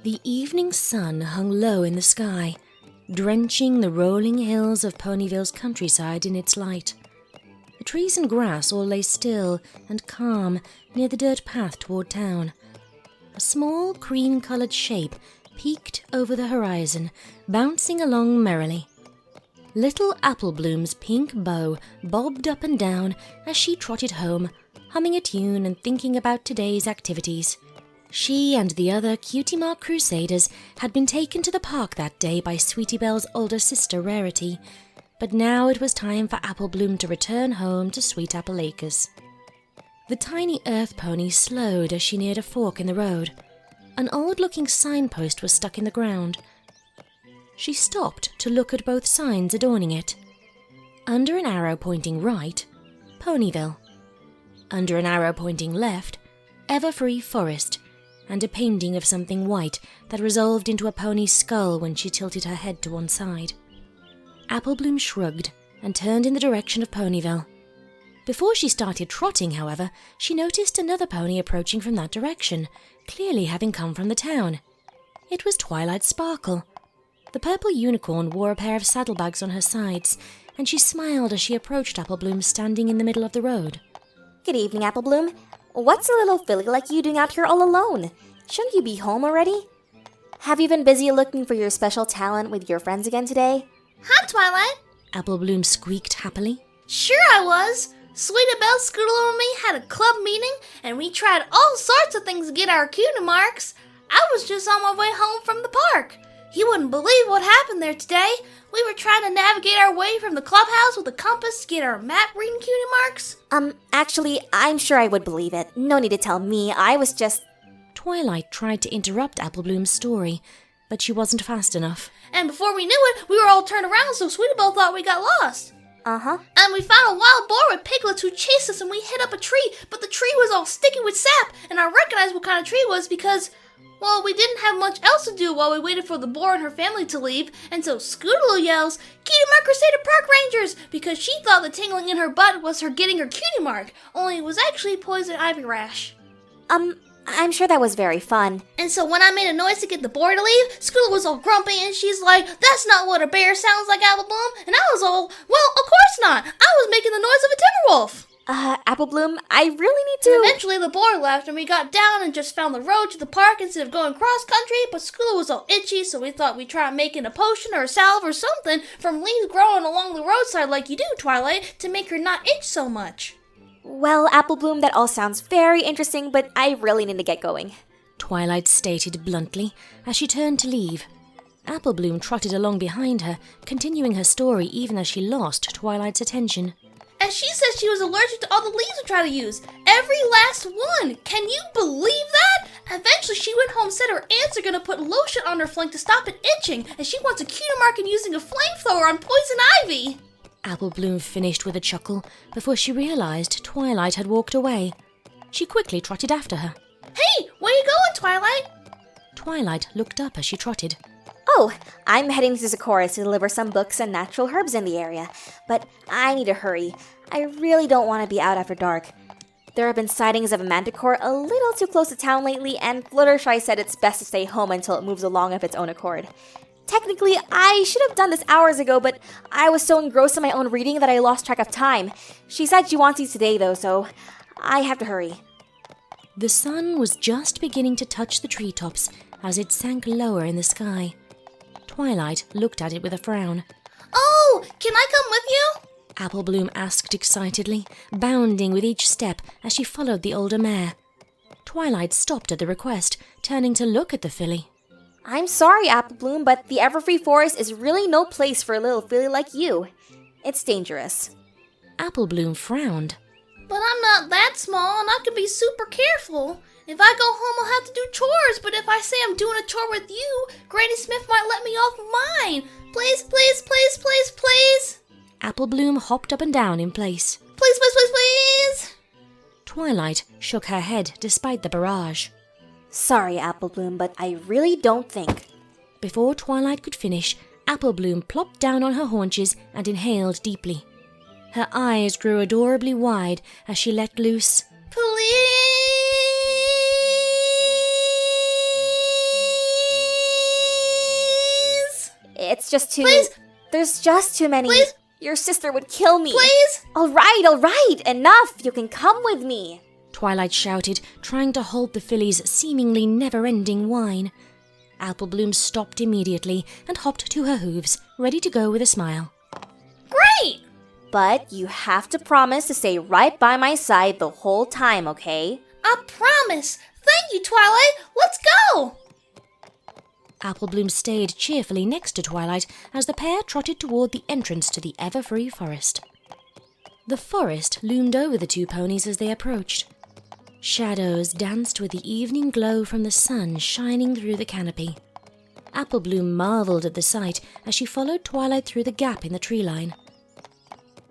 The evening sun hung low in the sky, drenching the rolling hills of Ponyville's countryside in its light. The trees and grass all lay still and calm near the dirt path toward town. A small cream-coloured shape peeked over the horizon, bouncing along merrily. Little Apple Bloom's pink bow bobbed up and down as she trotted home, humming a tune and thinking about today's activities. She and the other Cutie Mark Crusaders had been taken to the park that day by Sweetie Belle's older sister Rarity, but now it was time for Apple Bloom to return home to Sweet Apple Acres. The tiny earth pony slowed as she neared a fork in the road. An old-looking signpost was stuck in the ground. She stopped to look at both signs adorning it. Under an arrow pointing right, Ponyville. Under an arrow pointing left, Everfree Forest, and a painting of something white that resolved into a pony's skull when she tilted her head to one side. Apple Bloom shrugged and turned in the direction of Ponyville. Before she started trotting, however, she noticed another pony approaching from that direction, clearly having come from the town. It was Twilight Sparkle. The purple unicorn wore a pair of saddlebags on her sides, and she smiled as she approached Apple Bloom standing in the middle of the road. Good evening, Apple Bloom. What's a little filly like you doing out here all alone? Shouldn't you be home already? Have you been busy looking for your special talent with your friends again today? Hi, Twilight. Apple Bloom squeaked happily. Sure I was. Sweetie Belle, Scribbler, and me had a club meeting, and we tried all sorts of things to get our cutie marks. I was just on my way home from the park. You wouldn't believe what happened there today. We were trying to navigate our way from the clubhouse with a compass to get our map reading cutie marks. Actually, I'm sure I would believe it. No need to tell me, I was just... Twilight tried to interrupt Apple Bloom's story, but she wasn't fast enough. And before we knew it, we were all turned around, so Sweetie Belle thought we got lost. Uh-huh. And we found a wild boar with piglets who chased us, and we hit up a tree, but the tree was all sticky with sap, and I recognized what kind of tree it was because... well, we didn't have much else to do while we waited for the boar and her family to leave, and so Scootaloo yells, "Cutie Mark Crusader Park Rangers!" because she thought the tingling in her butt was her getting her cutie mark, only it was actually poison ivy rash. I'm sure that was very fun. And so when I made a noise to get the boar to leave, Scootaloo was all grumpy, and she's like, "That's not what a bear sounds like, Apple Bloom." And I was all, "Well, of course not. I was making the noise of a timber wolf." Apple Bloom, I really need to... And eventually the boar left, and we got down and just found the road to the park instead of going cross-country, but Scootaloo was all itchy, so we thought we'd try making a potion or a salve or something from leaves growing along the roadside like you do, Twilight, to make her not itch so much. Well, Apple Bloom, that all sounds very interesting, but I really need to get going. Twilight stated bluntly as she turned to leave. Apple Bloom trotted along behind her, continuing her story even as she lost Twilight's attention. And she said she was allergic to all the leaves we tried to use. Every last one. Can you believe that? Eventually she went home and said her aunts are going to put lotion on her flank to stop it itching, and she wants a cutie mark in using a flamethrower on poison ivy. Apple Bloom finished with a chuckle before she realized Twilight had walked away. She quickly trotted after her. Hey, where you going, Twilight? Twilight looked up as she trotted. Oh, I'm heading to Zecora to deliver some books and natural herbs in the area, but I need to hurry. I really don't want to be out after dark. There have been sightings of a manticore a little too close to town lately, and Fluttershy said it's best to stay home until it moves along of its own accord. Technically, I should have done this hours ago, but I was so engrossed in my own reading that I lost track of time. She said she wants these today, though, so I have to hurry. The sun was just beginning to touch the treetops as it sank lower in the sky. Twilight looked at it with a frown. Oh, can I come with you? Apple Bloom asked excitedly, bounding with each step as she followed the older mare. Twilight stopped at the request, turning to look at the filly. I'm sorry, Apple Bloom, but the Everfree Forest is really no place for a little filly like you. It's dangerous. Apple Bloom frowned. But I'm not that small, and I can be super careful. If I go home, I'll have to do chores, but if I say I'm doing a chore with you, Granny Smith might let me off mine. Please, please, please, please, please. Apple Bloom hopped up and down in place. Please, please, please, please. Twilight shook her head despite the barrage. Sorry, Apple Bloom, but I really don't think. Before Twilight could finish, Apple Bloom plopped down on her haunches and inhaled deeply. Her eyes grew adorably wide as she let loose, Please. It's just too... Please? There's just too many... Please? Your sister would kill me. Please? All right, enough. You can come with me. Twilight shouted, trying to halt the filly's seemingly never-ending whine. Applebloom stopped immediately and hopped to her hooves, ready to go with a smile. Great! But you have to promise to stay right by my side the whole time, okay? I promise. Thank you, Twilight. Let's go! Applebloom stayed cheerfully next to Twilight as the pair trotted toward the entrance to the ever-free forest. The forest loomed over the two ponies as they approached. Shadows danced with the evening glow from the sun shining through the canopy. Applebloom marveled at the sight as she followed Twilight through the gap in the tree line.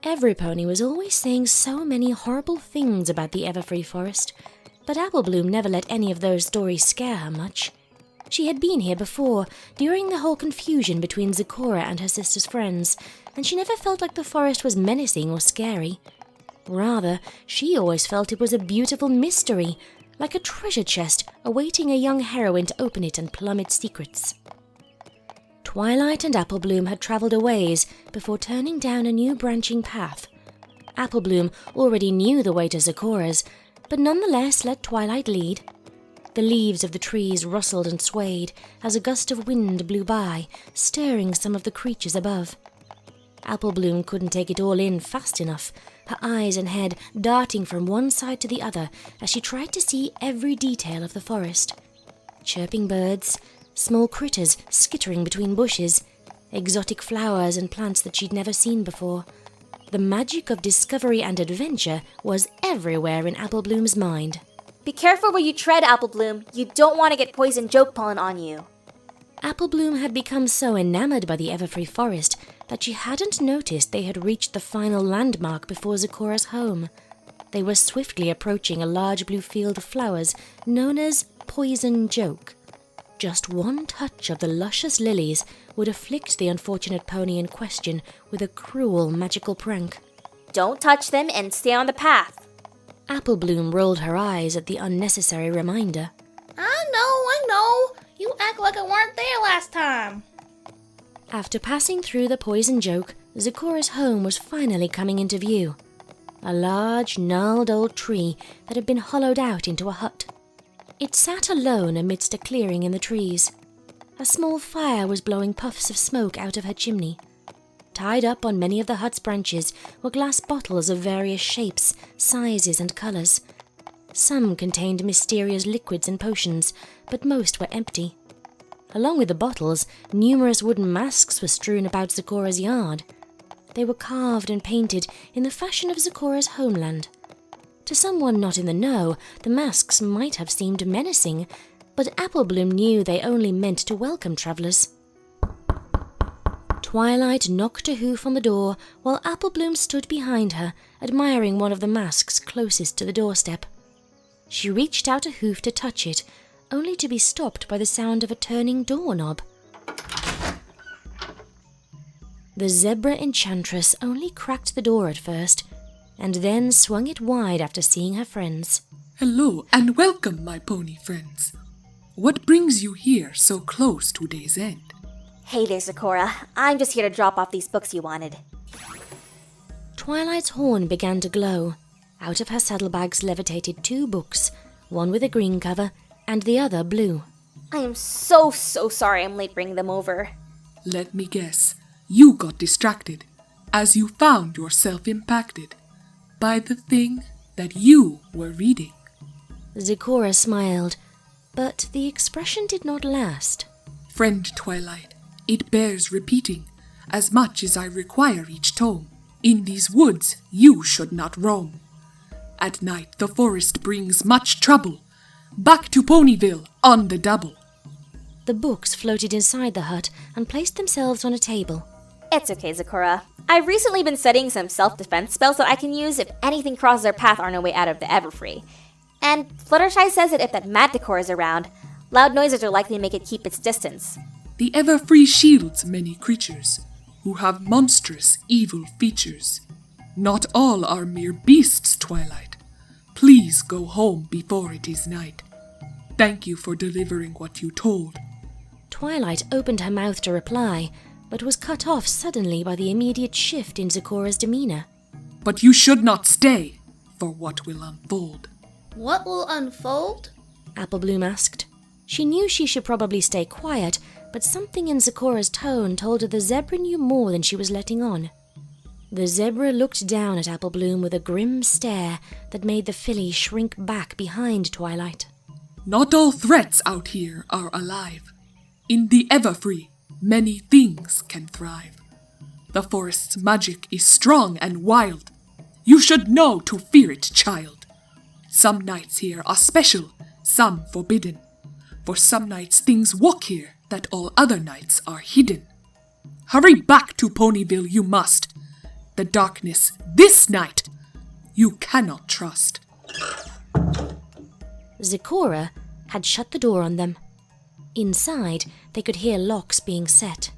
Every pony was always saying so many horrible things about the Everfree Forest, but Applebloom never let any of those stories scare her much. She had been here before, during the whole confusion between Zecora and her sister's friends, and she never felt like the forest was menacing or scary. Rather, she always felt it was a beautiful mystery, like a treasure chest awaiting a young heroine to open it and plumb its secrets. Twilight and Applebloom had travelled a ways before turning down a new branching path. Applebloom already knew the way to Zecora's, but nonetheless let Twilight lead. The leaves of the trees rustled and swayed as a gust of wind blew by, stirring some of the creatures above. Applebloom couldn't take it all in fast enough, her eyes and head darting from one side to the other as she tried to see every detail of the forest. Chirping birds, small critters skittering between bushes, exotic flowers and plants that she'd never seen before. The magic of discovery and adventure was everywhere in Applebloom's mind. Be careful where you tread, Applebloom. You don't want to get poison joke pollen on you. Applebloom had become so enamored by the Everfree Forest that she hadn't noticed they had reached the final landmark before Zecora's home. They were swiftly approaching a large blue field of flowers known as Poison Joke. Just one touch of the luscious lilies would afflict the unfortunate pony in question with a cruel magical prank. Don't touch them and stay on the path. Applebloom rolled her eyes at the unnecessary reminder. I know. You act like I weren't there last time. After passing through the Poison Joke, Zecora's home was finally coming into view. A large, gnarled old tree that had been hollowed out into a hut. It sat alone amidst a clearing in the trees. A small fire was blowing puffs of smoke out of her chimney. Tied up on many of the hut's branches were glass bottles of various shapes, sizes, and colors. Some contained mysterious liquids and potions, but most were empty. Along with the bottles, numerous wooden masks were strewn about Zecora's yard. They were carved and painted in the fashion of Zecora's homeland. To someone not in the know, the masks might have seemed menacing, but Applebloom knew they only meant to welcome travellers. Twilight knocked a Hoof on the door, while Applebloom stood behind her, admiring one of the masks closest to the doorstep. She reached out a Hoof to touch it, only to be stopped by the sound of a turning doorknob. The zebra enchantress only cracked the door at first, and then swung it wide after seeing her friends. Hello, and welcome, my pony friends. What brings you here so close to day's end? Hey there, Zecora. I'm just here to drop off these books you wanted. Twilight's horn began to glow. Out of her saddlebags levitated two books, one with a green cover and the other blue. I am so sorry I'm late bringing them over. Let me guess, you got distracted as you found yourself impacted by the thing that you were reading. Zecora smiled, but the expression did not last. Friend Twilight, it bears repeating, as much as I require each tome. In these woods you should not roam. At night the forest brings much trouble. Back to Ponyville on the double. The books floated inside the hut and placed themselves on a table. It's okay, Zecora. I've recently been studying some self-defense spells that I can use if anything crosses our path on our way out of the Everfree. And Fluttershy says that if that Manticore is around, loud noises are likely to make it keep its distance. The Everfree shields many creatures who have monstrous evil features. Not all are mere beasts, Twilight. Please go home before it is night. Thank you for delivering what you told. Twilight opened her mouth to reply, but was cut off suddenly by the immediate shift in Zecora's demeanor. But you should not stay, for what will unfold. What will unfold? Applebloom asked. She knew she should probably stay quiet, but something in Zecora's tone told her the zebra knew more than she was letting on. The zebra looked down at Applebloom with a grim stare that made the filly shrink back behind Twilight. Not all threats out here are alive. In the Everfree, many things can thrive. The forest's magic is strong and wild. You should know to fear it, child. Some nights here are special, some forbidden. For some nights things walk here that all other nights are hidden. Hurry back to Ponyville you must. The darkness this night you cannot trust. Zecora had shut the door on them. Inside, they could hear locks being set.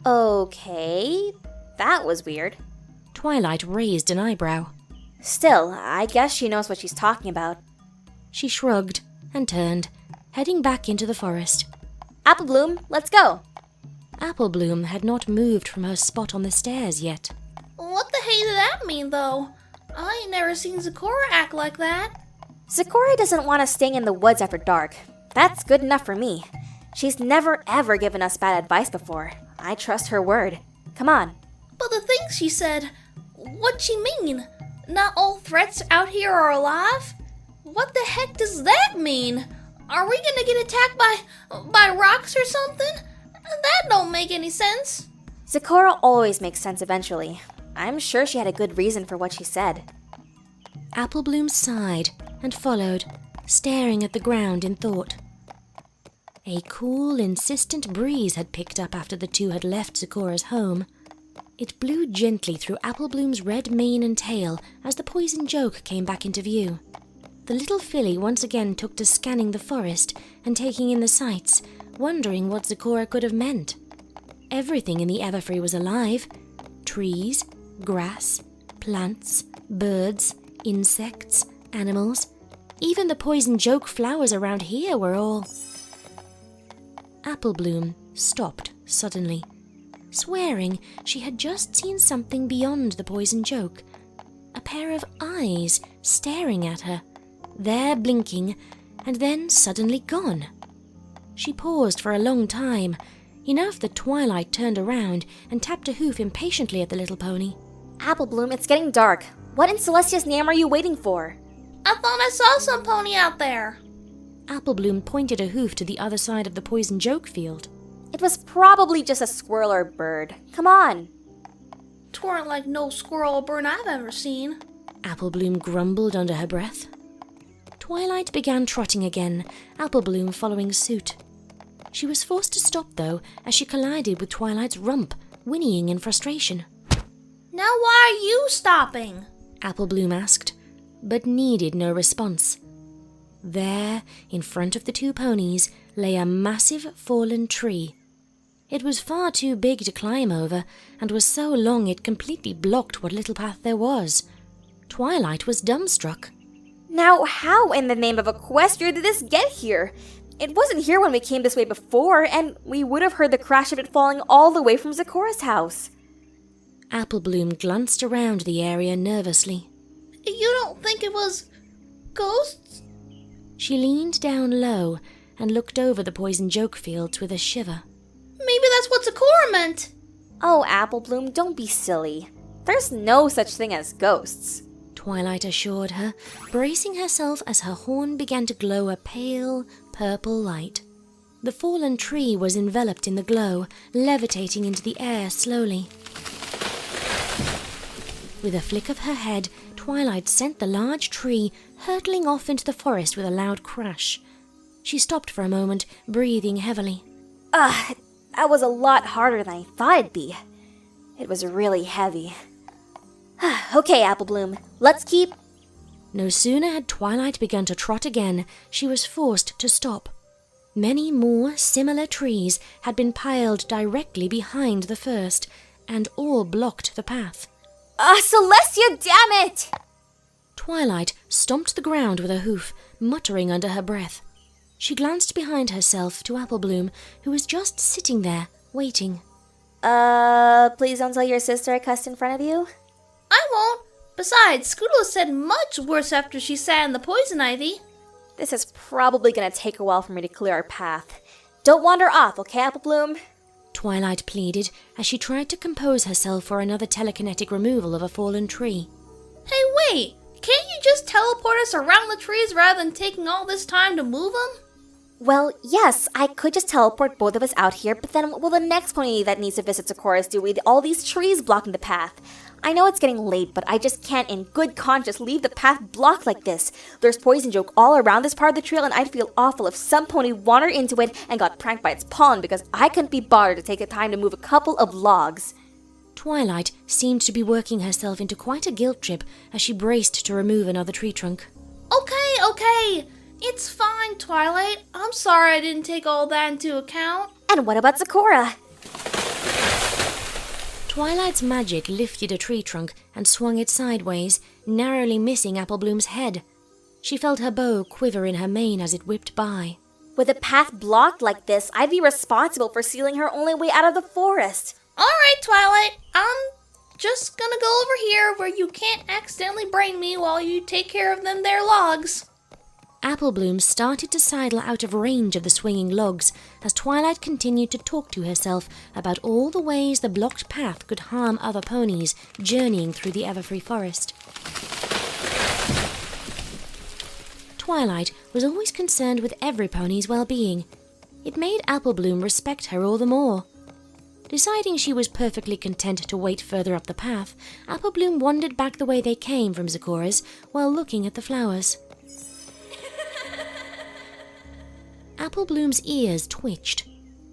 Okay, that was weird. Twilight raised an eyebrow. Still, I guess she knows what she's talking about. She shrugged and turned, heading back into the forest. Applebloom, let's go. Applebloom had not moved from her spot on the stairs yet. What the hey did that mean, though? I ain't never seen Zecora act like that. Zecora doesn't want us staying in the woods after dark. That's good enough for me. She's never ever given us bad advice before. I trust her word. Come on. But the things she said, what'd she mean? Not all threats out here are alive? What the heck does that mean? Are we gonna get attacked by rocks or something? That don't make any sense. Zecora always makes sense eventually. I'm sure she had a good reason for what she said. Applebloom sighed and followed, staring at the ground in thought. A cool, insistent breeze had picked up after the two had left Zecora's home. It blew gently through Applebloom's red mane and tail as the poison joke came back into view. The little filly once again took to scanning the forest and taking in the sights, wondering what Zecora could have meant. Everything in the Everfree was alive. Trees, grass, plants, birds, insects, animals. Even the poison joke flowers around here were all... Applebloom stopped suddenly, swearing she had just seen something beyond the poison joke. A pair of eyes staring at her, there blinking, and then suddenly gone. She paused for a long time, enough that Twilight turned around and tapped a hoof impatiently at the little pony. Applebloom, it's getting dark. What in Celestia's name are you waiting for? I thought I saw some pony out there. Applebloom pointed a hoof to the other side of the poison joke field. It was probably just a squirrel or bird. Come on. 'Tweren't like no squirrel or bird I've ever seen. Applebloom grumbled under her breath. Twilight began trotting again, Applebloom following suit. She was forced to stop, though, as she collided with Twilight's rump, whinnying in frustration. Now why are you stopping? Applebloom asked, but needed no response. There, in front of the two ponies, lay a massive fallen tree. It was far too big to climb over, and was so long it completely blocked what little path there was. Twilight was dumbstruck. Now, how in the name of Equestria did this get here? It wasn't here when we came this way before, and we would have heard the crash of it falling all the way from Zecora's house. Applebloom glanced around the area nervously. You don't think it was... ghosts? She leaned down low and looked over the poison joke fields with a shiver. Maybe that's what Zecora meant. Oh, Applebloom, don't be silly. There's no such thing as ghosts. Twilight assured her, bracing herself as her horn began to glow a pale, purple light. The fallen tree was enveloped in the glow, levitating into the air slowly. With a flick of her head, Twilight sent the large tree hurtling off into the forest with a loud crash. She stopped for a moment, breathing heavily. That was a lot harder than I thought it'd be. It was really heavy. Okay, Applebloom, let's keep... No sooner had Twilight begun to trot again, she was forced to stop. Many more similar trees had been piled directly behind the first, and all blocked the path. Celestia, damn it! Twilight stomped the ground with her hoof, muttering under her breath. She glanced behind herself to Applebloom, who was just sitting there, waiting. Please don't tell your sister I cussed in front of you? I won't. Besides, Scoodle said much worse after she sat in the poison ivy. This is probably gonna take a while for me to clear our path. Don't wander off, okay, Apple Bloom? Twilight pleaded as she tried to compose herself for another telekinetic removal of a fallen tree. Hey, wait! Can't you just teleport us around the trees rather than taking all this time to move them? Well, yes, I could just teleport both of us out here, but then what will the next pony that needs to visit Zecora's do with all these trees blocking the path? I know it's getting late, but I just can't in good conscience leave the path blocked like this. There's poison joke all around this part of the trail, and I'd feel awful if some pony wandered into it and got pranked by its pollen because I couldn't be bothered to take the time to move a couple of logs. Twilight seemed to be working herself into quite a guilt trip as she braced to remove another tree trunk. Okay. It's fine, Twilight. I'm sorry I didn't take all that into account. And what about Zecora? Twilight's magic lifted a tree trunk and swung it sideways, narrowly missing Apple Bloom's head. She felt her bow quiver in her mane as it whipped by. With a path blocked like this, I'd be responsible for sealing her only way out of the forest. Alright, Twilight. I'm just gonna go over here where you can't accidentally brain me while you take care of them there logs. Apple Bloom started to sidle out of range of the swinging logs as Twilight continued to talk to herself about all the ways the blocked path could harm other ponies journeying through the Everfree forest. Twilight was always concerned with every pony's well-being. It made Apple Bloom respect her all the more. Deciding she was perfectly content to wait further up the path, Apple Bloom wandered back the way they came from Zecora's while looking at the flowers. Apple Bloom's ears twitched.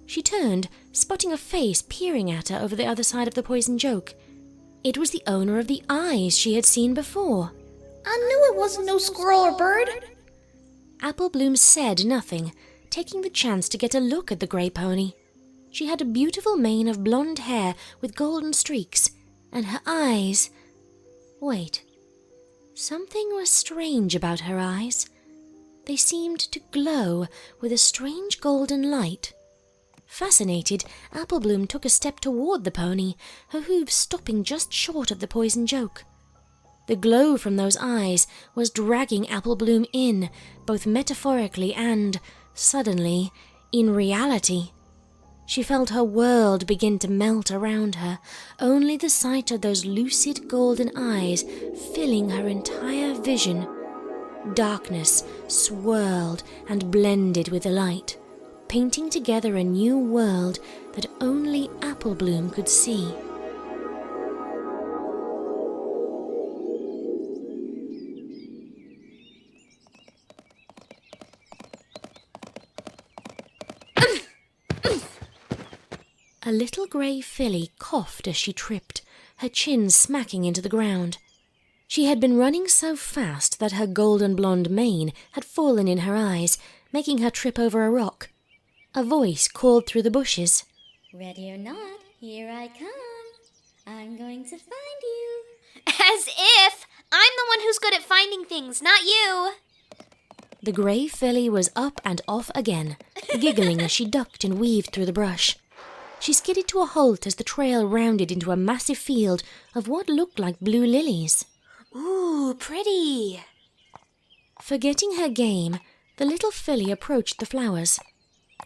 She turned, spotting a face peering at her over the other side of the poison joke. It was the owner of the eyes she had seen before. I knew it wasn't no squirrel or bird. Apple Bloom said nothing, taking the chance to get a look at the grey pony. She had a beautiful mane of blonde hair with golden streaks, and her eyes... Wait. Something was strange about her eyes. They seemed to glow with a strange golden light. Fascinated, Apple Bloom took a step toward the pony, her hooves stopping just short of the poison joke. The glow from those eyes was dragging Apple Bloom in, both metaphorically and, suddenly, in reality. She felt her world begin to melt around her, only the sight of those lucid golden eyes filling her entire vision. Darkness swirled and blended with the light, painting together a new world that only Apple Bloom could see. A little grey filly coughed as she tripped, her chin smacking into the ground. She had been running so fast that her golden blonde mane had fallen in her eyes, making her trip over a rock. A voice called through the bushes. Ready or not, here I come. I'm going to find you. As if! I'm the one who's good at finding things, not you! The grey filly was up and off again, giggling as she ducked and weaved through the brush. She skidded to a halt as the trail rounded into a massive field of what looked like blue lilies. Ooh, pretty! Forgetting her game, the little filly approached the flowers.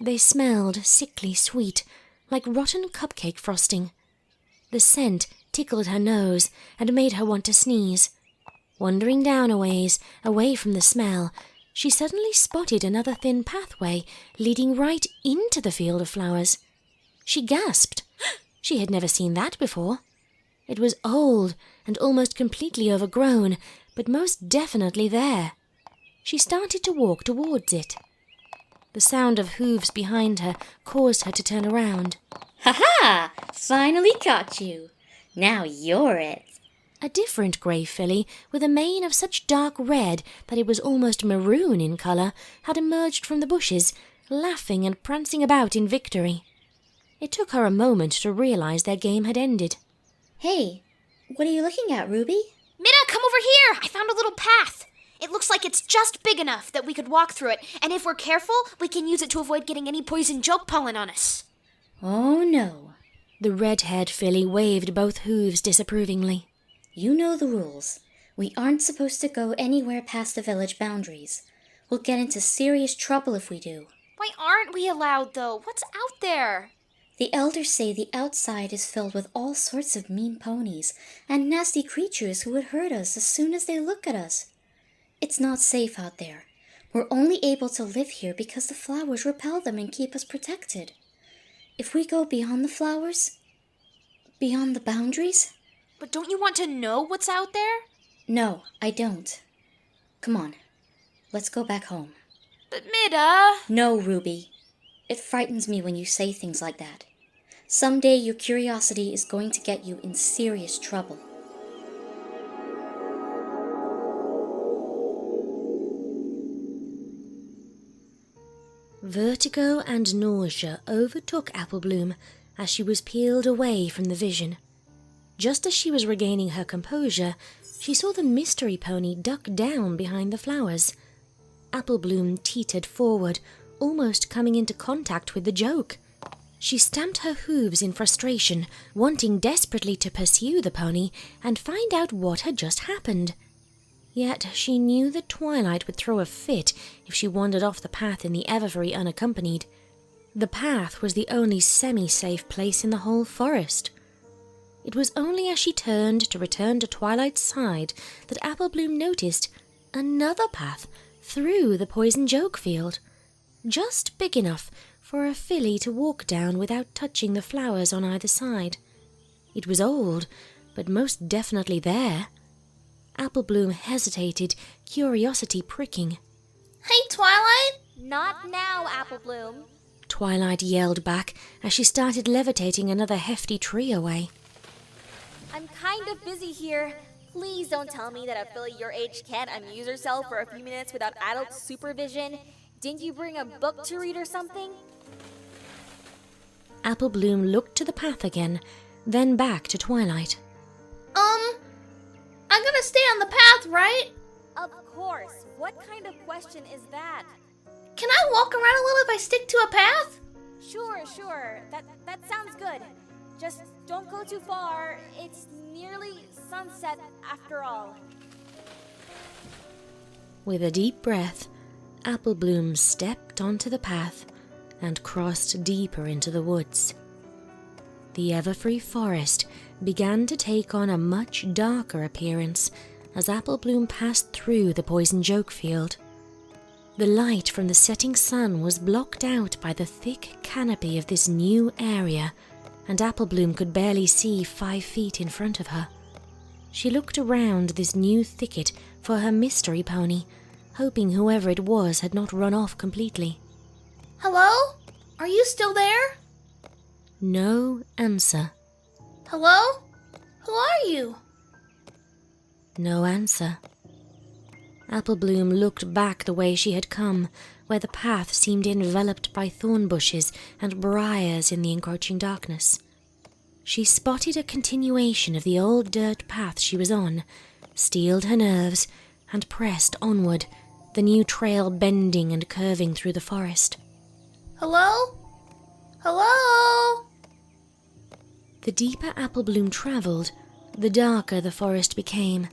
They smelled sickly sweet, like rotten cupcake frosting. The scent tickled her nose and made her want to sneeze. Wandering down a ways, away from the smell, she suddenly spotted another thin pathway leading right into the field of flowers. She gasped. She had never seen that before. It was old and almost completely overgrown, but most definitely there. She started to walk towards it. The sound of hooves behind her caused her to turn around. Ha-ha! Finally caught you. Now you're it. A different grey filly, with a mane of such dark red that it was almost maroon in colour, had emerged from the bushes, laughing and prancing about in victory. It took her a moment to realise their game had ended. Hey, what are you looking at, Ruby? Mitta, come over here! I found a little path. It looks like it's just big enough that we could walk through it, and if we're careful, we can use it to avoid getting any poison joke pollen on us. Oh no. The red-haired filly waved both hooves disapprovingly. You know the rules. We aren't supposed to go anywhere past the village boundaries. We'll get into serious trouble if we do. Why aren't we allowed, though? What's out there? The elders say the outside is filled with all sorts of mean ponies and nasty creatures who would hurt us as soon as they look at us. It's not safe out there. We're only able to live here because the flowers repel them and keep us protected. If we go beyond the flowers, beyond the boundaries... But don't you want to know what's out there? No, I don't. Come on, let's go back home. But Mitta... No, Ruby. It frightens me when you say things like that. Someday your curiosity is going to get you in serious trouble. Vertigo and nausea overtook Applebloom as she was peeled away from the vision. Just as she was regaining her composure, she saw the mystery pony duck down behind the flowers. Applebloom teetered forward, almost coming into contact with the joke. She stamped her hooves in frustration, wanting desperately to pursue the pony and find out what had just happened. Yet she knew that Twilight would throw a fit if she wandered off the path in the Everfree unaccompanied. The path was the only semi-safe place in the whole forest. It was only as she turned to return to Twilight's side that Applebloom noticed another path through the poison joke field, just big enough for a filly to walk down without touching the flowers on either side. It was old, but most definitely there. Applebloom hesitated, curiosity pricking. Hey, Twilight! Not now, Applebloom. Twilight yelled back as she started levitating another hefty tree away. I'm kind of busy here. Please don't tell me that a filly your age can't amuse herself for a few minutes without adult supervision. Didn't you bring a book to read or something? Applebloom looked to the path again, then back to Twilight. I'm gonna stay on the path, right? Of course. What kind of question is that? Can I walk around a little if I stick to a path? Sure. That sounds good. Just don't go too far. It's nearly sunset after all. With a deep breath, Applebloom stepped onto the path and crossed deeper into the woods. The Everfree forest began to take on a much darker appearance as Applebloom passed through the poison joke field. The light from the setting sun was blocked out by the thick canopy of this new area, and Applebloom could barely see 5 feet in front of her. She looked around this new thicket for her mystery pony, hoping whoever it was had not run off completely. Hello? Are you still there? No answer. Hello? Who are you? No answer. Applebloom looked back the way she had come, where the path seemed enveloped by thorn bushes and briars in the encroaching darkness. She spotted a continuation of the old dirt path she was on, steeled her nerves, and pressed onward, the new trail bending and curving through the forest. Hello? Hello? The deeper Applebloom travelled, the darker the forest became.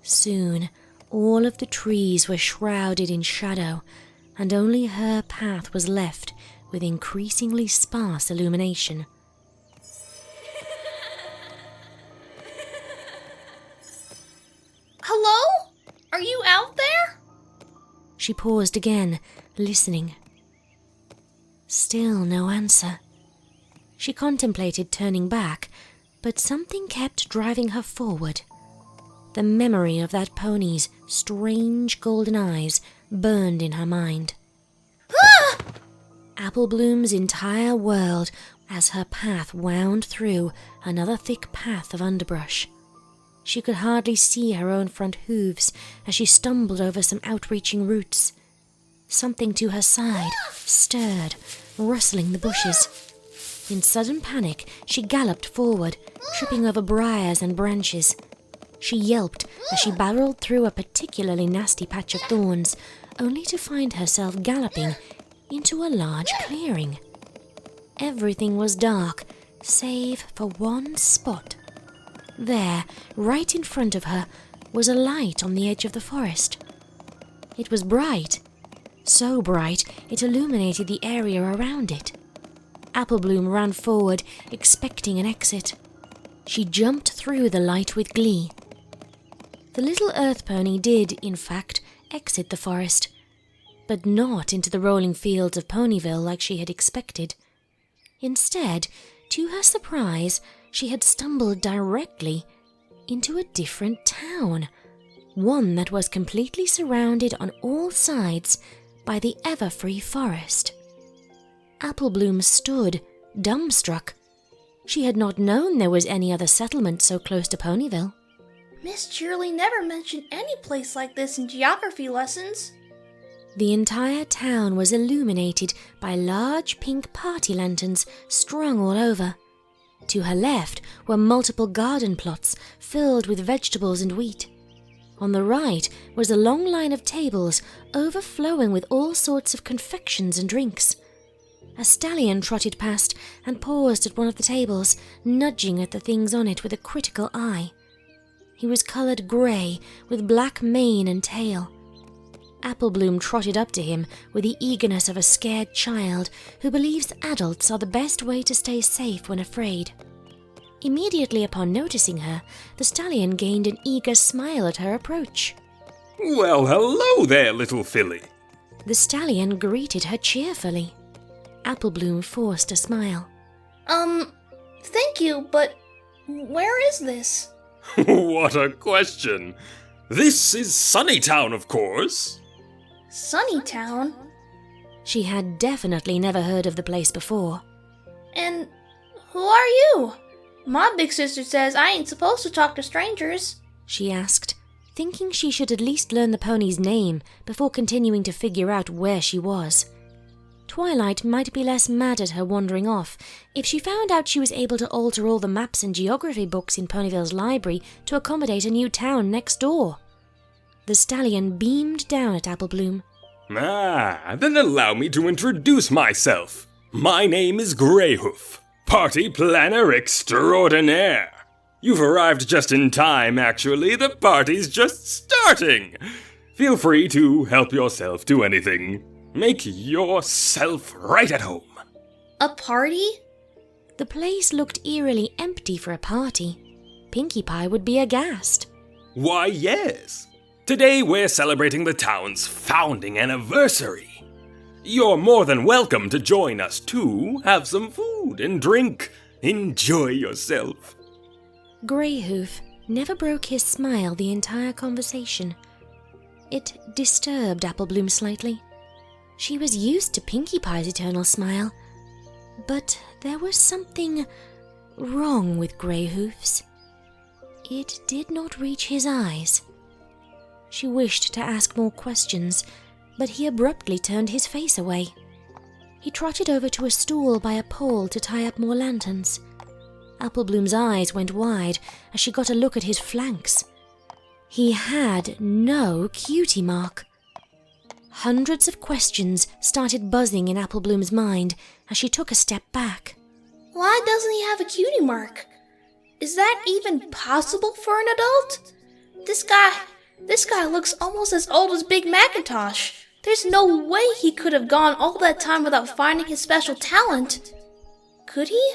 Soon, all of the trees were shrouded in shadow, and only her path was left with increasingly sparse illumination. Hello? Are you out there? She paused again, listening. Still no answer. She contemplated turning back, but something kept driving her forward. The memory of that pony's strange golden eyes burned in her mind. Ah! Applebloom's entire world as her path wound through another thick path of underbrush. She could hardly see her own front hooves as she stumbled over some outreaching roots. Something to her side stirred, rustling the bushes. In sudden panic, she galloped forward, tripping over briars and branches. She yelped as she barreled through a particularly nasty patch of thorns, only to find herself galloping into a large clearing. everything was dark, save for one spot. There, right in front of her, was a light on the edge of the forest. It was bright, so bright it illuminated the area around it. Applebloom ran forward, expecting an exit. She jumped through the light with glee. The little earth pony did, in fact, exit the forest, but not into the rolling fields of Ponyville like she had expected. Instead, to her surprise, she had stumbled directly into a different town, one that was completely surrounded on all sides by the ever-free forest. Applebloom stood, dumbstruck. She had not known there was any other settlement so close to Ponyville. Miss Shirley never mentioned any place like this in geography lessons. The entire town was illuminated by large pink party lanterns strung all over. To her left were multiple garden plots filled with vegetables and wheat. On the right was a long line of tables overflowing with all sorts of confections and drinks. A stallion trotted past and paused at one of the tables, nudging at the things on it with a critical eye. He was coloured grey, with black mane and tail. Applebloom trotted up to him with the eagerness of a scared child who believes adults are the best way to stay safe when afraid. Immediately upon noticing her, the stallion gained an eager smile at her approach. Well, hello there, little filly. The stallion greeted her cheerfully. Applebloom forced a smile. Thank you, but where is this? What a question. This is Sunnytown, of course. Sunnytown? She had definitely never heard of the place before. And who are you? My big sister says I ain't supposed to talk to strangers. She asked, thinking she should at least learn the pony's name before continuing to figure out where she was. Twilight might be less mad at her wandering off if she found out she was able to alter all the maps and geography books in Ponyville's library to accommodate a new town next door. The stallion beamed down at Applebloom. Then allow me to introduce myself. My name is Greyhoof, Party Planner Extraordinaire. You've arrived just in time, actually. The party's just starting. Feel free to help yourself to anything. Make yourself right at home. A party? The place looked eerily empty for a party. Pinkie Pie would be aghast. Why, yes. Today we're celebrating the town's founding anniversary. You're more than welcome to join us too. Have some food and drink. Enjoy yourself. Greyhoof never broke his smile the entire conversation. It disturbed Applebloom slightly. She was used to Pinkie Pie's eternal smile, but there was something wrong with Greyhoof's. It did not reach his eyes. She wished to ask more questions, but he abruptly turned his face away. He trotted over to a stool by a pole to tie up more lanterns. Applebloom's eyes went wide as she got a look at his flanks. He had no cutie mark. Hundreds of questions started buzzing in Applebloom's mind as she took a step back. Why doesn't he have a cutie mark? Is that even possible for an adult? This guy looks almost as old as Big Macintosh. There's no way he could have gone all that time without finding his special talent. Could he?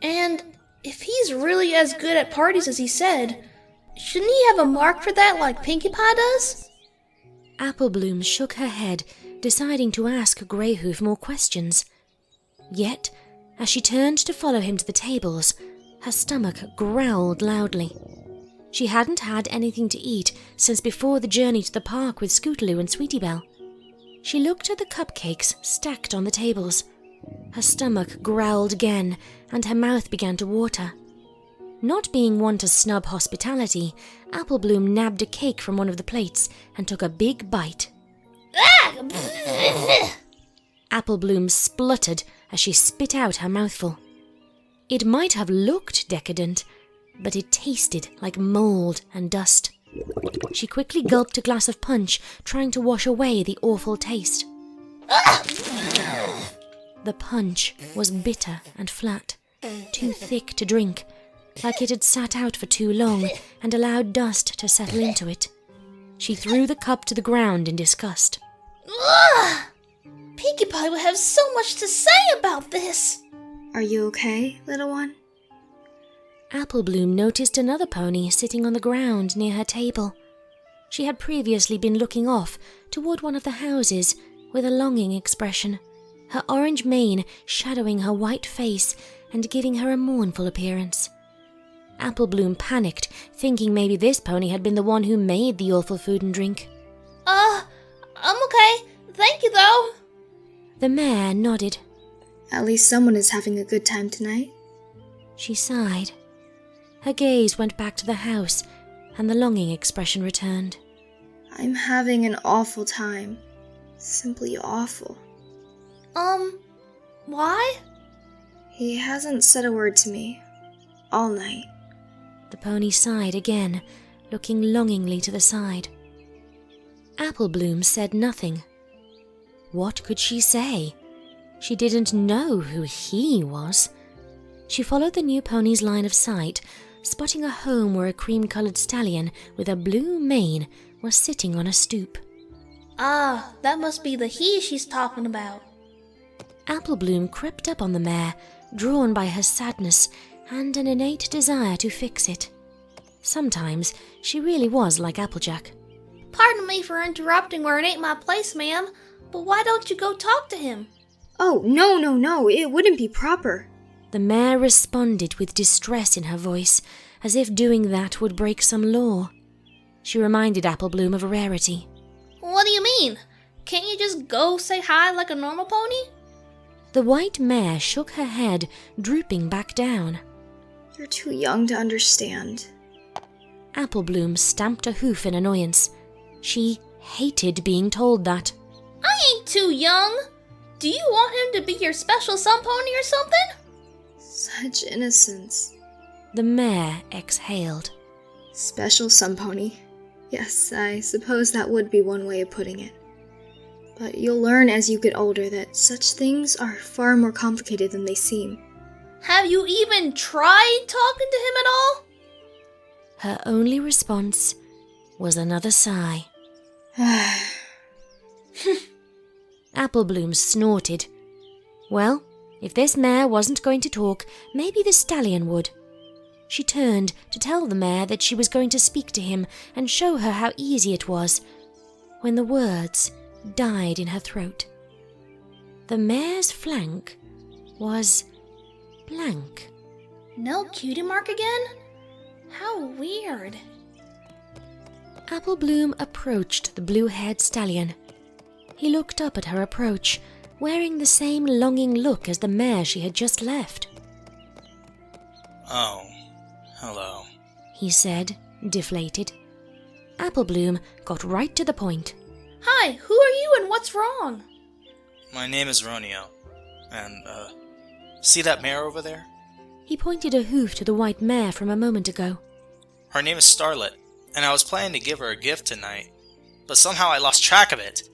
And if he's really as good at parties as he said, shouldn't he have a mark for that like Pinkie Pie does? Applebloom shook her head, deciding to ask Greyhoof more questions. Yet, as she turned to follow him to the tables, her stomach growled loudly. She hadn't had anything to eat since before the journey to the park with Scootaloo and Sweetie Belle. She looked at the cupcakes stacked on the tables. Her stomach growled again, and her mouth began to water. Not being one to snub hospitality, Applebloom nabbed a cake from one of the plates and took a big bite. Applebloom spluttered as she spit out her mouthful. It might have looked decadent, but it tasted like mold and dust. She quickly gulped a glass of punch, trying to wash away the awful taste. The punch was bitter and flat, too thick to drink, like it had sat out for too long and allowed dust to settle into it. She threw the cup to the ground in disgust. Ugh! Pinkie Pie would have so much to say about this. Are you okay, little one? Apple Bloom noticed another pony sitting on the ground near her table. She had previously been looking off toward one of the houses with a longing expression, her orange mane shadowing her white face and giving her a mournful appearance. Apple Bloom panicked, thinking maybe this pony had been the one who made the awful food and drink. I'm okay. Thank you, though. The mare nodded. At least someone is having a good time tonight. She sighed. Her gaze went back to the house, and the longing expression returned. I'm having an awful time. Simply awful. Why? He hasn't said a word to me. All night. The pony sighed again, looking longingly to the side. Apple Bloom said nothing. What could she say? She didn't know who he was. She followed the new pony's line of sight, spotting a home where a cream-colored stallion with a blue mane was sitting on a stoop. Ah, that must be the he she's talking about. Apple Bloom crept up on the mare, drawn by her sadness and an innate desire to fix it. Sometimes she really was like Applejack. Pardon me for interrupting where it ain't my place, ma'am, but why don't you go talk to him? Oh, no, it wouldn't be proper. The mare responded with distress in her voice, as if doing that would break some law. She reminded Apple Bloom of a rarity. What do you mean? Can't you just go say hi like a normal pony? The white mare shook her head, drooping back down. You're too young to understand. Apple Bloom stamped a hoof in annoyance. She hated being told that. I ain't too young. Do you want him to be your special sun pony or something? Such innocence. The mare exhaled. Special sun pony. Yes, I suppose that would be one way of putting it. But you'll learn as you get older that such things are far more complicated than they seem. Have you even tried talking to him at all? Her only response was another sigh. Apple Bloom snorted. Well, if this mare wasn't going to talk, maybe the stallion would. She turned to tell the mare that she was going to speak to him and show her how easy it was, when the words died in her throat. The mare's flank was blank. No cutie mark again? How weird. Apple Bloom approached the blue-haired stallion. He looked up at her approach, wearing the same longing look as the mare she had just left. Oh, hello, he said, deflated. Apple Bloom got right to the point. Hi, who are you and what's wrong? My name is Roneo, and, see that mare over there? He pointed a hoof to the white mare from a moment ago. Her name is Starlet, and I was planning to give her a gift tonight, but somehow I lost track of it.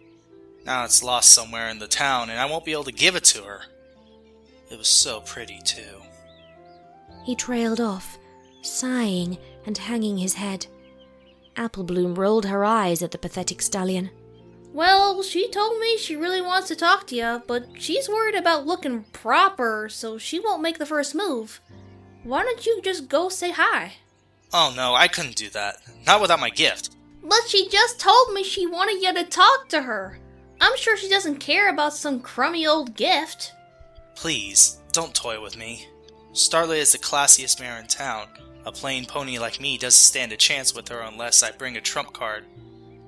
Now it's lost somewhere in the town, and I won't be able to give it to her. It was so pretty, too. He trailed off, sighing and hanging his head. Apple Bloom rolled her eyes at the pathetic stallion. Well, she told me she really wants to talk to you, but she's worried about looking proper, so she won't make the first move. Why don't you just go say hi? Oh no, I couldn't do that. Not without my gift. But she just told me she wanted you to talk to her. I'm sure she doesn't care about some crummy old gift. Please, don't toy with me. Starlet is the classiest mare in town. A plain pony like me doesn't stand a chance with her unless I bring a trump card.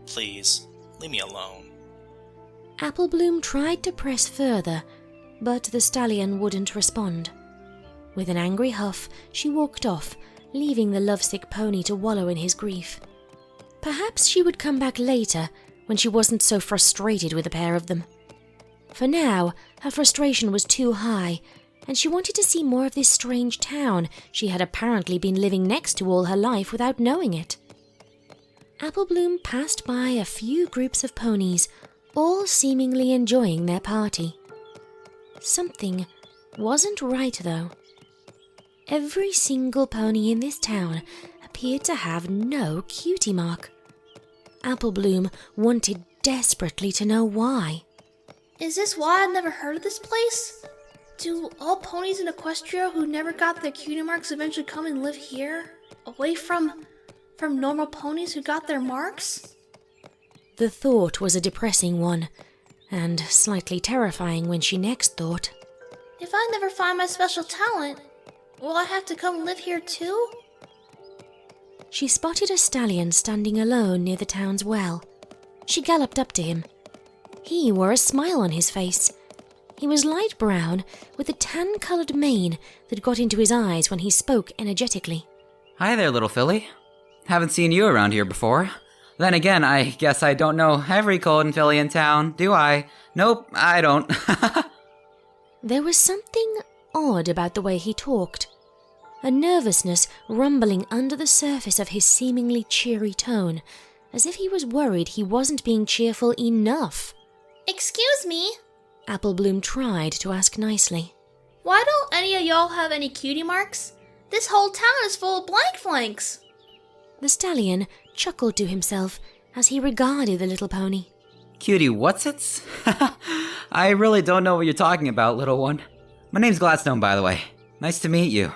Please, leave me alone. Apple Bloom tried to press further, but the stallion wouldn't respond. With an angry huff, she walked off, leaving the lovesick pony to wallow in his grief. Perhaps she would come back later, when she wasn't so frustrated with the pair of them. For now, her frustration was too high, and she wanted to see more of this strange town she had apparently been living next to all her life without knowing it. Apple Bloom passed by a few groups of ponies, all seemingly enjoying their party. Something wasn't right, though. Every single pony in this town appeared to have no cutie mark. Applebloom wanted desperately to know why. Is this why I've never heard of this place? Do all ponies in Equestria who never got their cutie marks eventually come and live here? Away from normal ponies who got their marks? The thought was a depressing one, and slightly terrifying when she next thought. If I never find my special talent, will I have to come live here too? She spotted a stallion standing alone near the town's well. She galloped up to him. He wore a smile on his face. He was light brown, with a tan-coloured mane that got into his eyes when he spoke energetically. Hi there, little filly. Haven't seen you around here before. Then again, I guess I don't know every golden filly in town, do I? Nope, I don't. There was something odd about the way he talked. A nervousness rumbling under the surface of his seemingly cheery tone, as if he was worried he wasn't being cheerful enough. Excuse me? Applebloom tried to ask nicely. Why don't any of y'all have any cutie marks? This whole town is full of blank flanks. The stallion chuckled to himself as he regarded the little pony. Cutie whatsits? I really don't know what you're talking about, little one. My name's Gladstone, by the way. Nice to meet you.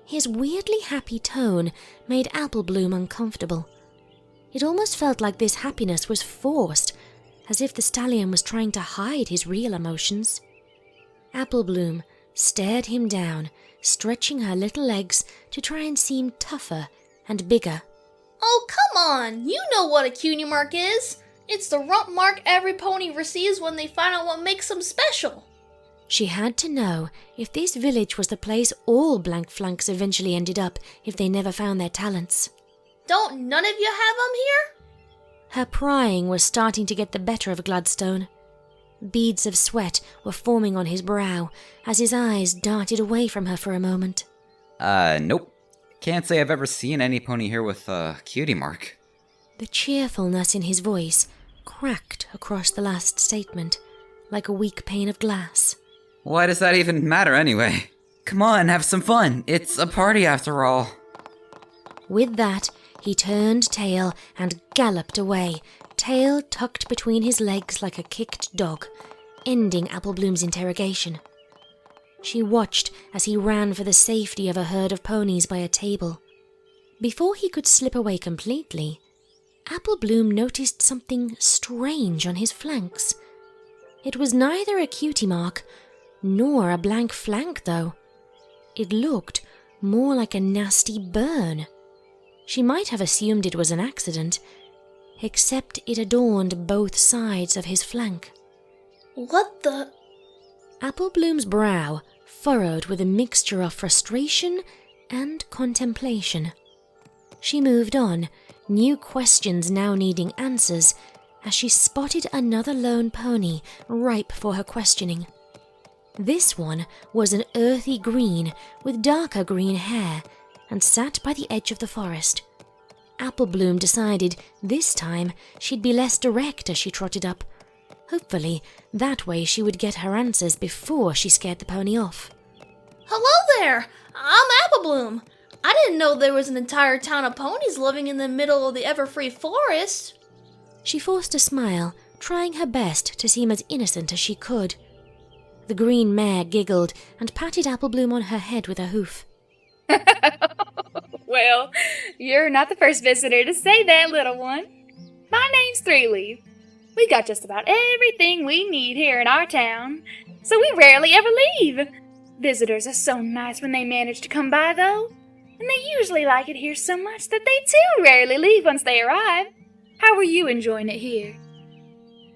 His weirdly happy tone made Applebloom uncomfortable. It almost felt like this happiness was forced, as if the stallion was trying to hide his real emotions. Applebloom stared him down, stretching her little legs to try and seem tougher and bigger. Oh, come on! You know what a cutie mark is! It's the rump mark every pony receives when they find out what makes them special. She had to know if this village was the place all blank flanks eventually ended up if they never found their talents. Don't none of you have them here? Her prying was starting to get the better of Gladstone. Beads of sweat were forming on his brow as his eyes darted away from her for a moment. Nope. Can't say I've ever seen any pony here with a cutie mark. The cheerfulness in his voice cracked across the last statement, like a weak pane of glass. Why does that even matter anyway? Come on, have some fun. It's a party after all. With that, he turned tail and galloped away, tail tucked between his legs like a kicked dog, ending Applebloom's interrogation. She watched as he ran for the safety of a herd of ponies by a table. Before he could slip away completely, Applebloom noticed something strange on his flanks. It was neither a cutie mark nor a blank flank, though. It looked more like a nasty burn. She might have assumed it was an accident, except it adorned both sides of his flank. What the? Applebloom's brow furrowed with a mixture of frustration and contemplation. She moved on, new questions now needing answers, as she spotted another lone pony ripe for her questioning. This one was an earthy green with darker green hair and sat by the edge of the forest. Applebloom decided this time she'd be less direct as she trotted up. Hopefully, that way she would get her answers before she scared the pony off. Hello there! I'm Applebloom. I didn't know there was an entire town of ponies living in the middle of the ever-free forest. She forced a smile, trying her best to seem as innocent as she could. The green mare giggled and patted Applebloom on her head with a hoof. Well, you're not the first visitor to say that, little one. My name's Threeleaf. We got just about everything we need here in our town, so we rarely ever leave. Visitors are so nice when they manage to come by, though, and they usually like it here so much that they too rarely leave once they arrive. How are you enjoying it here?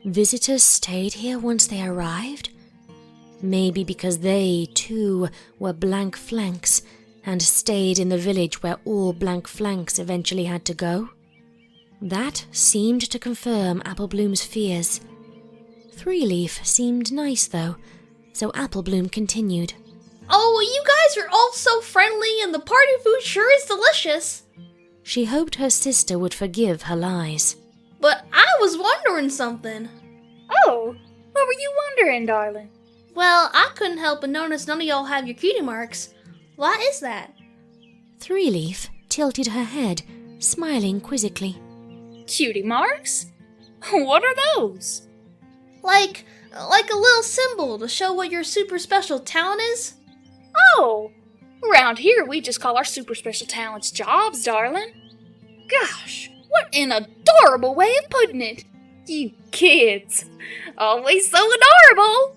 Visitors stayed here once they arrived? Maybe because they, too, were blank flanks and stayed in the village where all blank flanks eventually had to go? That seemed to confirm Applebloom's fears. Threeleaf seemed nice, though, so Applebloom continued. Oh, you guys are all so friendly and the party food sure is delicious. She hoped her sister would forgive her lies. But I was wondering something. Oh, what were you wondering, darling? Well, I couldn't help but notice none of y'all have your cutie marks. Why is that? Three Leaf tilted her head, smiling quizzically. Cutie marks? What are those? Like a little symbol to show what your super special talent is? Oh, around here we just call our super special talents jobs, darling. Gosh, what an adorable way of putting it. You kids, always so adorable.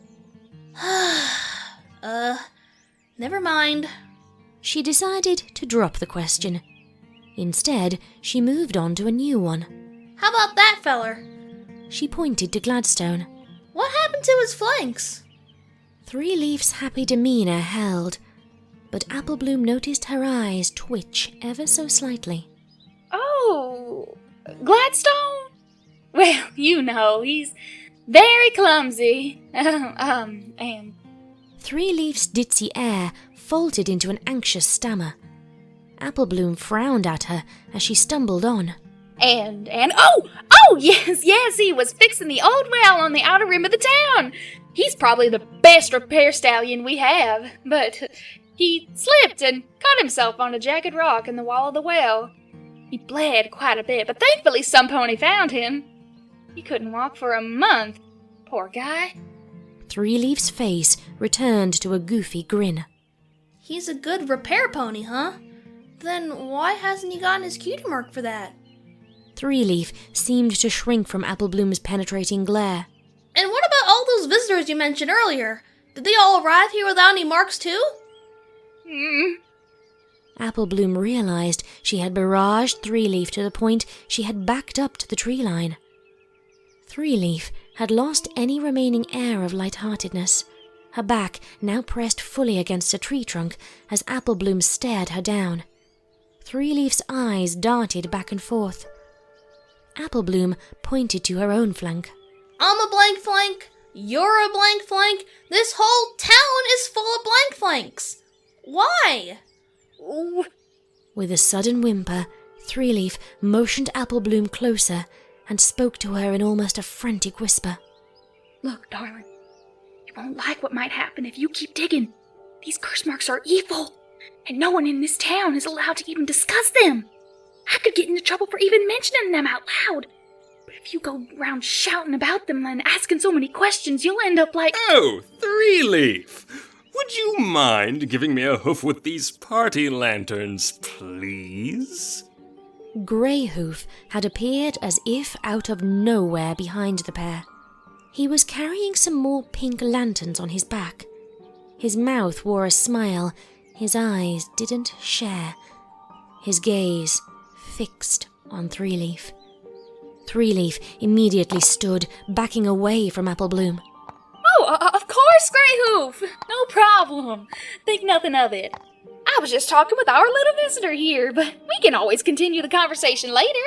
Never mind. She decided to drop the question. Instead, she moved on to a new one. How about that feller? She pointed to Gladstone. What happened to his flanks? Three Leaf's happy demeanor held, but Applebloom noticed her eyes twitch ever so slightly. Oh, Gladstone? Well, you know, he's very clumsy. And... Three Leaf's ditzy air faltered into an anxious stammer. Applebloom frowned at her as she stumbled on. Oh, yes, he was fixing the old well on the outer rim of the town. He's probably the best repair stallion we have, but he slipped and cut himself on a jagged rock in the wall of the well. He bled quite a bit, but thankfully some pony found him. He couldn't walk for a month. Poor guy. Three Leaf's face returned to a goofy grin. He's a good repair pony, huh? Then why hasn't he gotten his cutie mark for that? Three Leaf seemed to shrink from Applebloom's penetrating glare. And what about all those visitors you mentioned earlier? Did they all arrive here without any marks too? Applebloom realized she had barraged Three Leaf to the point she had backed up to the tree line. Three Leaf had lost any remaining air of lightheartedness, her back now pressed fully against a tree trunk as Applebloom stared her down. Three Leaf's eyes darted back and forth. Applebloom pointed to her own flank. I'm a blank flank. You're a blank flank. This whole town is full of blank flanks. Why? Ooh. With a sudden whimper, Three Leaf motioned Applebloom closer and spoke to her in almost a frantic whisper. Look, darling, you won't like what might happen if you keep digging. These curse marks are evil, and no one in this town is allowed to even discuss them. I could get into trouble for even mentioning them out loud. But if you go around shouting about them and asking so many questions, you'll end up like... Oh, Three Leaf! Would you mind giving me a hoof with these party lanterns, please? Grey Hoof had appeared as if out of nowhere behind the pair. He was carrying some more pink lanterns on his back. His mouth wore a smile, his eyes didn't share. His gaze fixed on Three Leaf. Three Leaf immediately stood, backing away from Applebloom. Oh, of course, Grey Hoof! No problem. Think nothing of it. I was just talking with our little visitor here, but we can always continue the conversation later.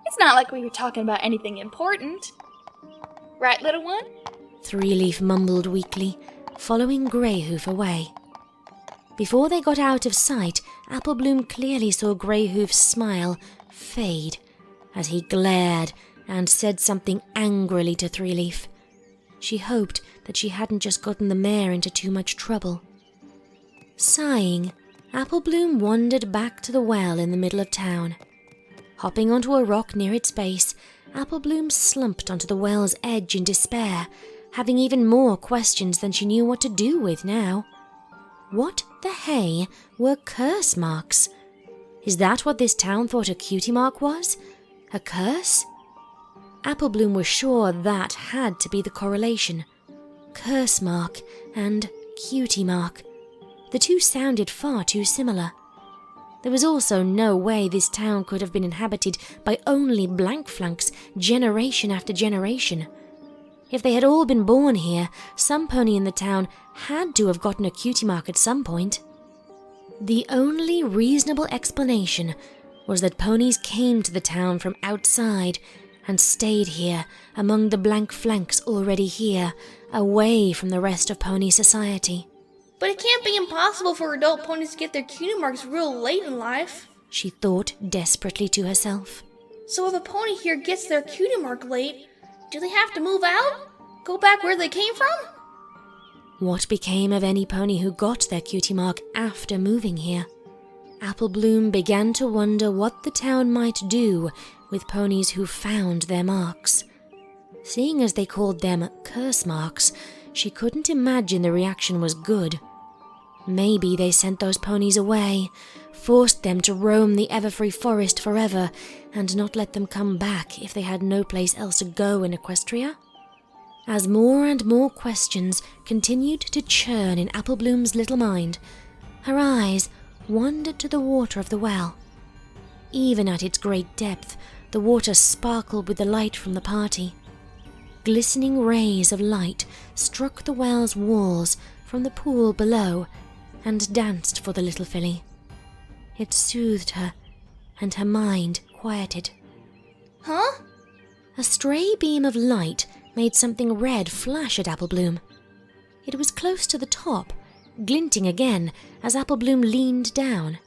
It's not like we were talking about anything important. Right, little one? Three Leaf mumbled weakly, following Grey Hoof away. Before they got out of sight, Applebloom clearly saw Grey Hoof's smile fade as he glared and said something angrily to Three Leaf. She hoped that she hadn't just gotten the mare into too much trouble. Sighing, Applebloom wandered back to the well in the middle of town. Hopping onto a rock near its base, Applebloom slumped onto the well's edge in despair, having even more questions than she knew what to do with now. What the hey were curse marks? Is that what this town thought a cutie mark was? A curse? Applebloom was sure that had to be the correlation. Curse mark and cutie mark. The two sounded far too similar. There was also no way this town could have been inhabited by only blank flanks generation after generation. If they had all been born here, some pony in the town had to have gotten a cutie mark at some point. The only reasonable explanation was that ponies came to the town from outside and stayed here among the blank flanks already here, away from the rest of pony society. But it can't be impossible for adult ponies to get their cutie marks real late in life, she thought desperately to herself. So if a pony here gets their cutie mark late, do they have to move out? Go back where they came from? What became of any pony who got their cutie mark after moving here? Applebloom began to wonder what the town might do with ponies who found their marks. Seeing as they called them curse marks, she couldn't imagine the reaction was good. Maybe they sent those ponies away, forced them to roam the Everfree Forest forever, and not let them come back if they had no place else to go in Equestria? As more and more questions continued to churn in Applebloom's little mind, her eyes wandered to the water of the well. Even at its great depth, the water sparkled with the light from the party. Glistening rays of light struck the well's walls from the pool below and danced for the little filly. It soothed her, and her mind quieted. Huh? A stray beam of light made something red flash at Applebloom. It was close to the top, glinting again as Applebloom leaned down.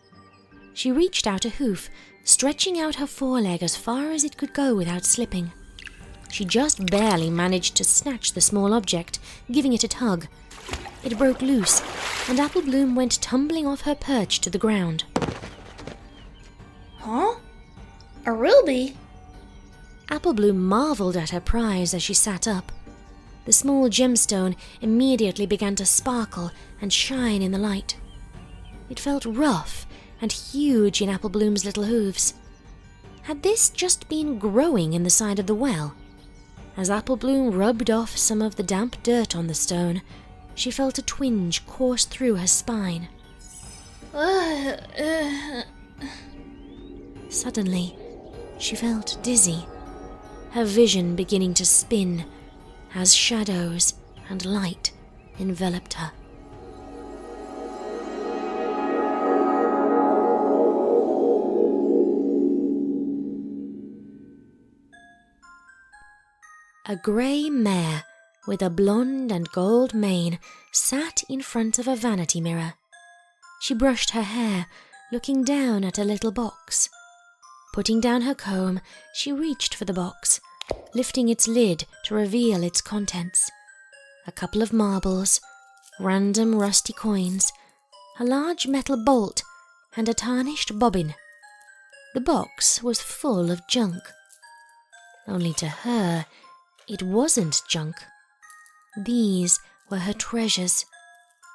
She reached out a hoof, stretching out her foreleg as far as it could go without slipping. She just barely managed to snatch the small object, giving it a tug. It broke loose, and Applebloom went tumbling off her perch to the ground. Huh? A Rilby? Applebloom marveled at her prize as she sat up. The small gemstone immediately began to sparkle and shine in the light. It felt rough and huge in Applebloom's little hooves. Had this just been growing in the side of the well? As Applebloom rubbed off some of the damp dirt on the stone, she felt a twinge course through her spine. Suddenly, she felt dizzy, her vision beginning to spin as shadows and light enveloped her. A grey mare with a blonde and gold mane sat in front of a vanity mirror. She brushed her hair, looking down at a little box. Putting down her comb, she reached for the box, lifting its lid to reveal its contents. A couple of marbles, random rusty coins, a large metal bolt, and a tarnished bobbin. The box was full of junk. Only to her, it wasn't junk. These were her treasures.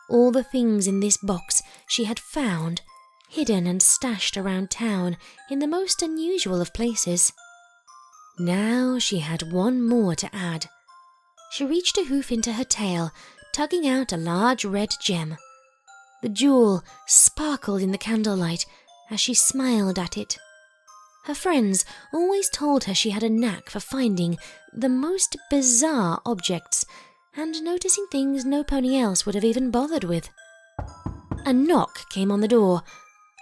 All the things in this box she had found, hidden and stashed around town in the most unusual of places. Now she had one more to add. She reached a hoof into her tail, tugging out a large red gem. The jewel sparkled in the candlelight as she smiled at it. Her friends always told her she had a knack for finding the most bizarre objects and noticing things no pony else would have even bothered with. A knock came on the door.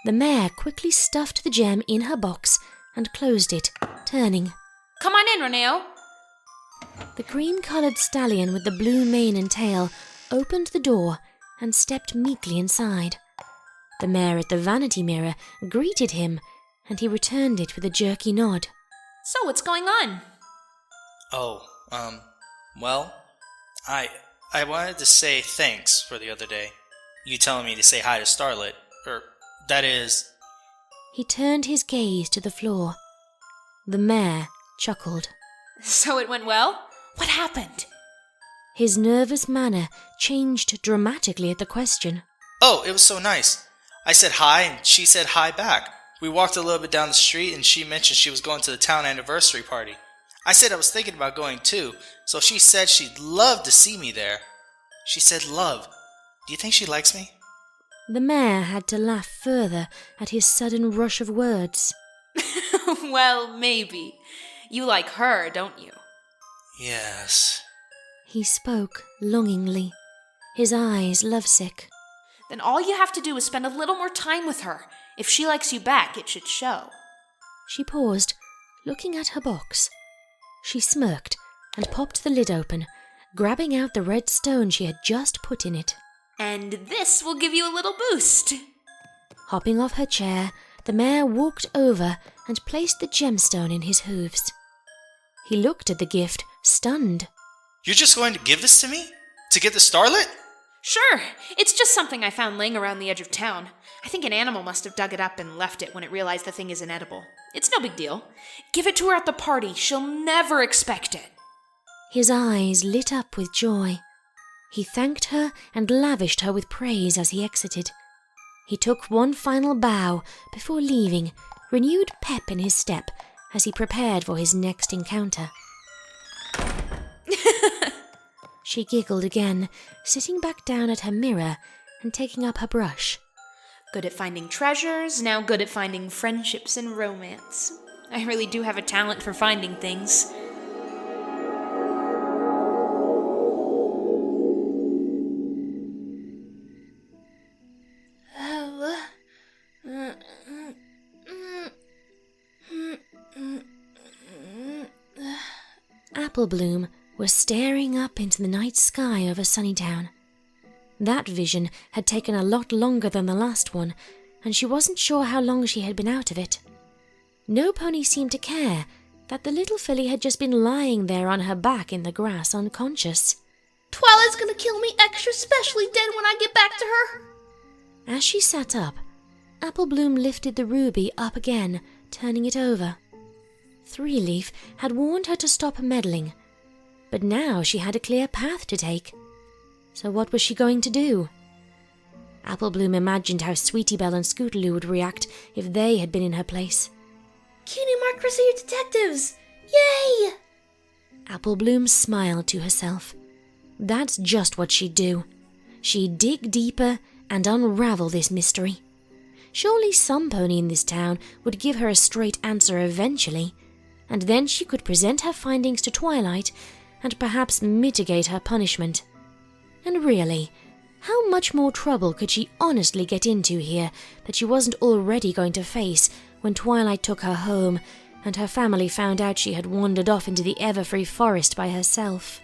The mare quickly stuffed the gem in her box and closed it, turning. Come on in, Roneo. The cream-coloured stallion with the blue mane and tail opened the door and stepped meekly inside. The mare at the vanity mirror greeted him, and he returned it with a jerky nod. So, what's going on? Well, I wanted to say thanks for the other day. You telling me to say hi to Starlet, that is... He turned his gaze to the floor. The mare chuckled. So it went well? What happened? His nervous manner changed dramatically at the question. Oh, it was so nice. I said hi, and she said hi back. We walked a little bit down the street, and she mentioned she was going to the town anniversary party. I said I was thinking about going too, so she said she'd love to see me there. She said love. Do you think she likes me? The mare had to laugh further at his sudden rush of words. Well, maybe. You like her, don't you? Yes. He spoke longingly, his eyes lovesick. Then all you have to do is spend a little more time with her. If she likes you back, it should show. She paused, looking at her box. She smirked and popped the lid open, grabbing out the red stone she had just put in it. And this will give you a little boost. Hopping off her chair, the mare walked over and placed the gemstone in his hooves. He looked at the gift, stunned. You're just going to give this to me? To get the Starlet? Sure, it's just something I found laying around the edge of town. I think an animal must have dug it up and left it when it realized the thing isn't edible. It's no big deal. Give it to her at the party. She'll never expect it. His eyes lit up with joy. He thanked her and lavished her with praise as he exited. He took one final bow before leaving, renewed pep in his step as he prepared for his next encounter. She giggled again, sitting back down at her mirror and taking up her brush. Good at finding treasures, now good at finding friendships and romance. I really do have a talent for finding things. Apple Bloom was staring up into the night sky over Sunnytown. That vision had taken a lot longer than the last one, and she wasn't sure how long she had been out of it. No pony seemed to care that the little filly had just been lying there on her back in the grass unconscious. Twilight's gonna kill me extra specially dead when I get back to her. As she sat up, Apple Bloom lifted the ruby up again, turning it over. Three Leaf had warned her to stop meddling, but now she had a clear path to take. So what was she going to do? Apple Bloom imagined how Sweetie Belle and Scootaloo would react if they had been in her place. Cutie Mark Crusader Detectives! Yay! Apple Bloom smiled to herself. That's just what she'd do. She'd dig deeper and unravel this mystery. Surely some pony in this town would give her a straight answer eventually, and then she could present her findings to Twilight and perhaps mitigate her punishment. And really, how much more trouble could she honestly get into here that she wasn't already going to face when Twilight took her home and her family found out she had wandered off into the Everfree Forest by herself?